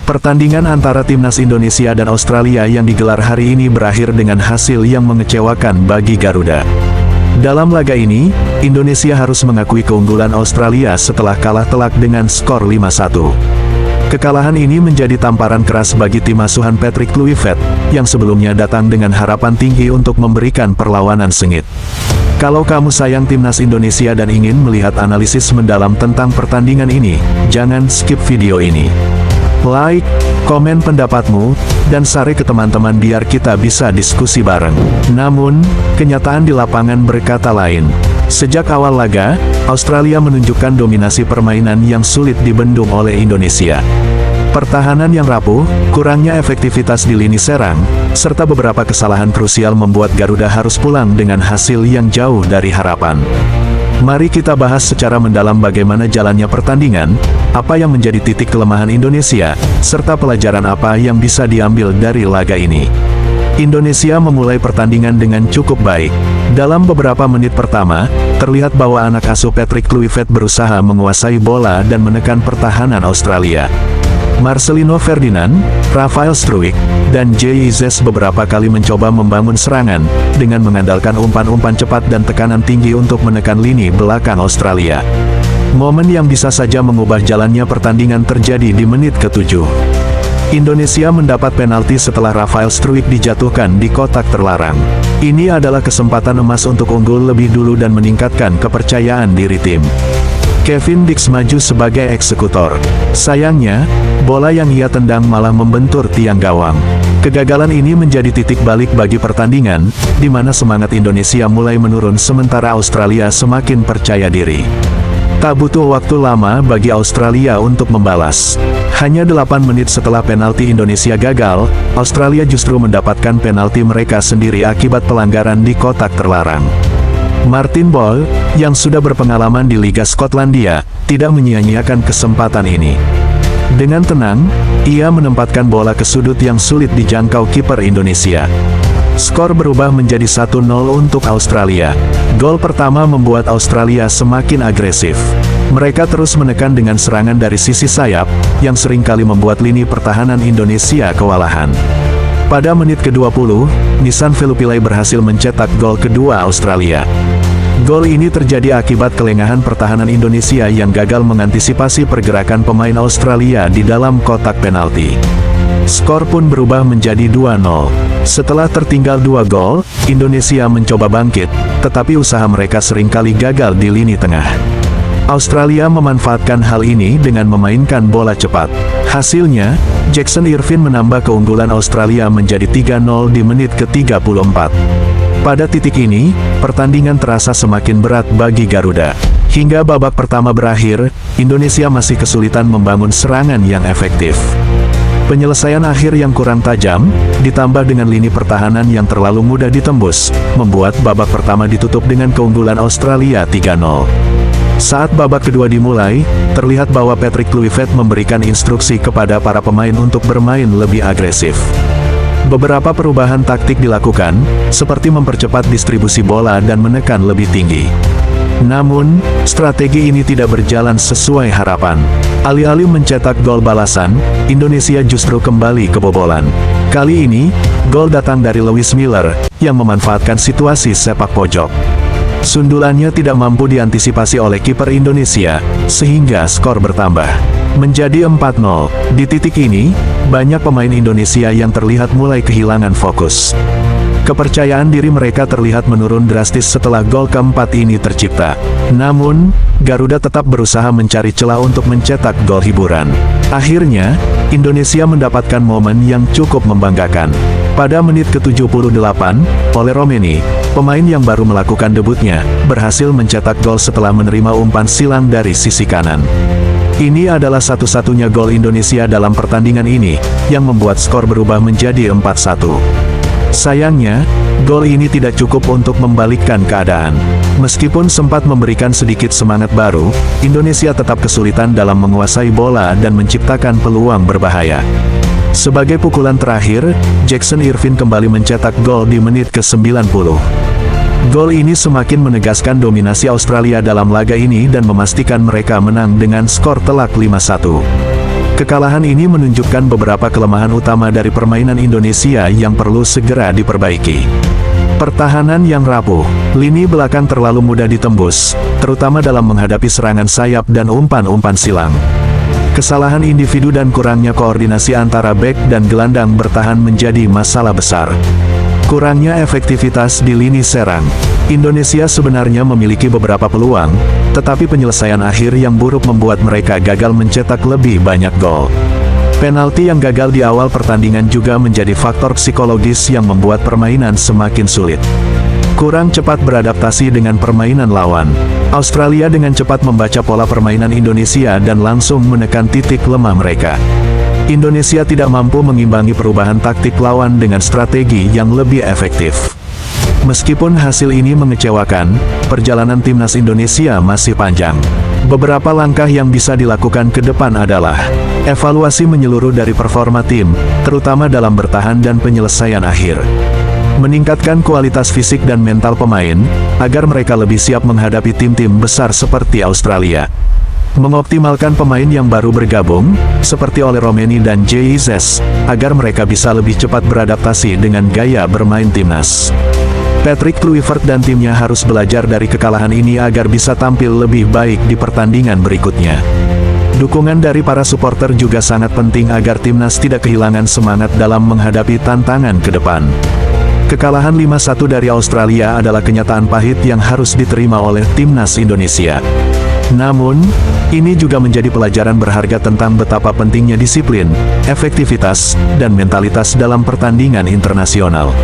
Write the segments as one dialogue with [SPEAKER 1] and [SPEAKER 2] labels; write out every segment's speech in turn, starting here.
[SPEAKER 1] Pertandingan antara timnas Indonesia dan Australia yang digelar hari ini berakhir dengan hasil yang mengecewakan bagi Garuda. Dalam laga ini, Indonesia harus mengakui keunggulan Australia setelah kalah telak dengan skor 5-1. Kekalahan ini menjadi tamparan keras bagi tim asuhan Patrick Kluivert, yang sebelumnya datang dengan harapan tinggi untuk memberikan perlawanan sengit. Kalau kamu sayang timnas Indonesia dan ingin melihat analisis mendalam tentang pertandingan ini, jangan skip video ini. Like, komen pendapatmu, dan share ke teman-teman biar kita bisa diskusi bareng. Namun, kenyataan di lapangan berkata lain. Sejak awal laga, Australia menunjukkan dominasi permainan yang sulit dibendung oleh Indonesia. Pertahanan yang rapuh, kurangnya efektivitas di lini serang, serta beberapa kesalahan krusial membuat Garuda harus pulang dengan hasil yang jauh dari harapan. Mari kita bahas secara mendalam bagaimana jalannya pertandingan, apa yang menjadi titik kelemahan Indonesia, serta pelajaran apa yang bisa diambil dari laga ini. Indonesia memulai pertandingan dengan cukup baik. Dalam beberapa menit pertama, terlihat bahwa anak asuh Patrick Kluivert berusaha menguasai bola dan menekan pertahanan Australia. Marcelino Ferdinand, Rafael Struijk, dan JIZS beberapa kali mencoba membangun serangan, dengan mengandalkan umpan-umpan cepat dan tekanan tinggi untuk menekan lini belakang Australia. Momen yang bisa saja mengubah jalannya pertandingan terjadi di menit ke-7. Indonesia mendapat penalti setelah Rafael Struijk dijatuhkan di kotak terlarang. Ini adalah kesempatan emas untuk unggul lebih dulu dan meningkatkan kepercayaan diri tim. Kevin Dix maju sebagai eksekutor. Sayangnya, bola yang ia tendang malah membentur tiang gawang. Kegagalan ini menjadi titik balik bagi pertandingan, di mana semangat Indonesia mulai menurun sementara Australia semakin percaya diri. Tak butuh waktu lama bagi Australia untuk membalas. Hanya 8 menit setelah penalti Indonesia gagal, Australia justru mendapatkan penalti mereka sendiri akibat pelanggaran di kotak terlarang. Martin Ball, yang sudah berpengalaman di Liga Skotlandia, tidak menyia-nyiakan kesempatan ini. Dengan tenang, ia menempatkan bola ke sudut yang sulit dijangkau kiper Indonesia. Skor berubah menjadi 1-0 untuk Australia. Gol pertama membuat Australia semakin agresif. Mereka terus menekan dengan serangan dari sisi sayap, yang seringkali membuat lini pertahanan Indonesia kewalahan. Pada menit ke-20, Nissan Velupillai berhasil mencetak gol kedua Australia. Gol ini terjadi akibat kelengahan pertahanan Indonesia yang gagal mengantisipasi pergerakan pemain Australia di dalam kotak penalti. Skor pun berubah menjadi 2-0. Setelah tertinggal 2 gol, Indonesia mencoba bangkit, tetapi usaha mereka seringkali gagal di lini tengah. Australia memanfaatkan hal ini dengan memainkan bola cepat. Hasilnya, Jackson Irvine menambah keunggulan Australia menjadi 3-0 di menit ke-34. Pada titik ini, pertandingan terasa semakin berat bagi Garuda. Hingga babak pertama berakhir, Indonesia masih kesulitan membangun serangan yang efektif. Penyelesaian akhir yang kurang tajam, ditambah dengan lini pertahanan yang terlalu mudah ditembus, membuat babak pertama ditutup dengan keunggulan Australia 3-0. Saat babak kedua dimulai, terlihat bahwa Patrick Kluivert memberikan instruksi kepada para pemain untuk bermain lebih agresif. Beberapa perubahan taktik dilakukan, seperti mempercepat distribusi bola dan menekan lebih tinggi. Namun, strategi ini tidak berjalan sesuai harapan. Alih-alih mencetak gol balasan, Indonesia justru kembali kebobolan. Kali ini, gol datang dari Lewis Miller, yang memanfaatkan situasi sepak pojok. Sundulannya tidak mampu diantisipasi oleh kiper Indonesia, sehingga skor bertambah menjadi 4-0. Di titik ini, banyak pemain Indonesia yang terlihat mulai kehilangan fokus. Kepercayaan diri mereka terlihat menurun drastis setelah gol keempat ini tercipta. Namun, Garuda tetap berusaha mencari celah untuk mencetak gol hiburan. Akhirnya, Indonesia mendapatkan momen yang cukup membanggakan. Pada menit ke-78, Ole Romeni, pemain yang baru melakukan debutnya, berhasil mencetak gol setelah menerima umpan silang dari sisi kanan. Ini adalah satu-satunya gol Indonesia dalam pertandingan ini, yang membuat skor berubah menjadi 4-1. Sayangnya, gol ini tidak cukup untuk membalikkan keadaan. Meskipun sempat memberikan sedikit semangat baru, Indonesia tetap kesulitan dalam menguasai bola dan menciptakan peluang berbahaya. Sebagai pukulan terakhir, Jackson Irvine kembali mencetak gol di menit ke-90. Gol ini semakin menegaskan dominasi Australia dalam laga ini dan memastikan mereka menang dengan skor telak 5-1. Kekalahan ini menunjukkan beberapa kelemahan utama dari permainan Indonesia yang perlu segera diperbaiki. Pertahanan yang rapuh, lini belakang terlalu mudah ditembus, terutama dalam menghadapi serangan sayap dan umpan-umpan silang. Kesalahan individu dan kurangnya koordinasi antara bek dan gelandang bertahan menjadi masalah besar. Kurangnya efektivitas di lini serang. Indonesia sebenarnya memiliki beberapa peluang, tetapi penyelesaian akhir yang buruk membuat mereka gagal mencetak lebih banyak gol. Penalti yang gagal di awal pertandingan juga menjadi faktor psikologis yang membuat permainan semakin sulit. Kurang cepat beradaptasi dengan permainan lawan. Australia dengan cepat membaca pola permainan Indonesia dan langsung menekan titik lemah mereka. Indonesia tidak mampu mengimbangi perubahan taktik lawan dengan strategi yang lebih efektif. Meskipun hasil ini mengecewakan, perjalanan timnas Indonesia masih panjang. Beberapa langkah yang bisa dilakukan ke depan adalah evaluasi menyeluruh dari performa tim, terutama dalam bertahan dan penyelesaian akhir. Meningkatkan kualitas fisik dan mental pemain, agar mereka lebih siap menghadapi tim-tim besar seperti Australia. Mengoptimalkan pemain yang baru bergabung, seperti Ole Romeni dan Jesus, agar mereka bisa lebih cepat beradaptasi dengan gaya bermain timnas. Patrick Kluivert dan timnya harus belajar dari kekalahan ini agar bisa tampil lebih baik di pertandingan berikutnya. Dukungan dari para supporter juga sangat penting agar timnas tidak kehilangan semangat dalam menghadapi tantangan ke depan. Kekalahan 5-1 dari Australia adalah kenyataan pahit yang harus diterima oleh timnas Indonesia. Namun, ini juga menjadi pelajaran berharga tentang betapa pentingnya disiplin, efektivitas, dan mentalitas dalam pertandingan internasional.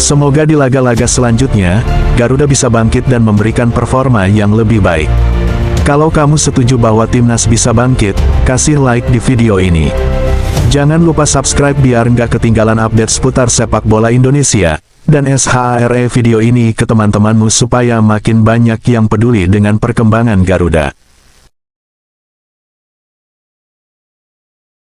[SPEAKER 1] Semoga di laga-laga selanjutnya, Garuda bisa bangkit dan memberikan performa yang lebih baik. Kalau kamu setuju bahwa timnas bisa bangkit, kasih like di video ini. Jangan lupa subscribe biar nggak ketinggalan update seputar sepak bola Indonesia, dan share video ini ke teman-temanmu supaya makin banyak yang peduli dengan perkembangan Garuda.